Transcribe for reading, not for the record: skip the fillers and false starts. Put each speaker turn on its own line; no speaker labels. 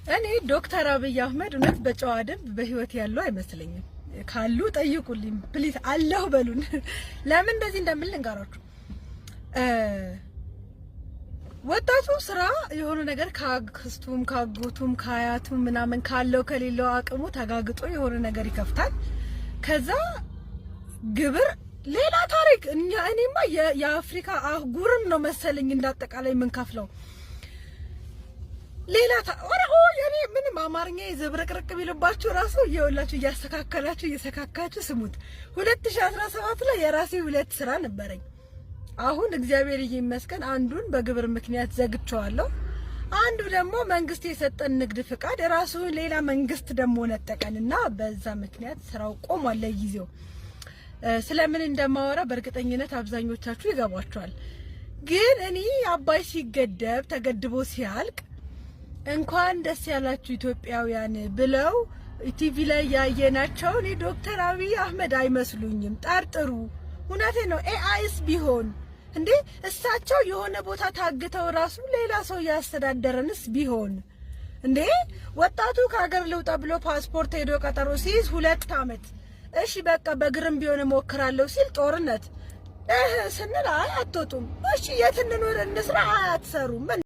እኔ ዶክተር አብይ አህመድ እውነት በጨዋ ደንብ በህይወት ያለው አይመስለኝም። ካሉ ጠይቁልኝ ፕሊዝ፣ አለሁ በሉን። ለምን እንደዚህ እንደምል ልንገራችሁ። ወጣቱ ስራ የሆነ ነገር ካክስቱም ካጎቱም ካያቱም ምናምን ካለው ከሌለው አቅሙ ተጋግጦ የሆነ ነገር ይከፍታል። ከዛ ግብር ሌላ ታሪክ። እኔማ የአፍሪካ አህጉርም ነው መሰለኝ እንዳጠቃላይ ምን ከፍለው ሌላ ወራው የኔ ምንም አማርኛ ይዘብረቅረቅ ቢልባችሁ ራሱ ይኸውላችሁ እያስተካከላችሁ ስሙት። 2017 ላይ የራሴ 2 ስራ ነበረኝ። አሁን እግዚአብሔር ይመስገን አንዱን በግብር ምክንያት ዘግቼዋለሁ። አንዱ ደግሞ መንግስት የሰጠን ንግድ ፍቃድ ራሱ ሌላ መንግስት ደግሞ ነጠቀንና በዛ ምክንያት ስራው ቆሟል ለጊዜው። ስለምን እንደማወራ በእርግጠኝነት አብዛኞቻችሁ ይገባችኋል። ግን እኔ አባይ ሲገደብ ተገድቦ ሲያልቅ እንኳን ደስ ያላችሁ ኢትዮጵያውያን ብለው ቲቪ ላይ ያየናቸው እኔ ዶክተር አብይ አህመድ አይመስሉኝም። ጠርጥሩ። እውነቴ ነው። ኤአይስ ቢሆን እንዴ እሳቸው የሆነ ቦታ ታግተው ራሱ ሌላ ሰው ያስተዳደረንስ ቢሆን እንዴ ወጣቱ ከሀገር ልውጣ ብሎ ፓስፖርት ሄዶ ቀጠሮ ሲይዝ 2 አመት እሺ በቃ በግርም ቢሆን ሞክራለሁ ሲል ጦርነት ስንል አይ አትወጡም። እሺ የት እንኖር እንስራ አትሰሩም።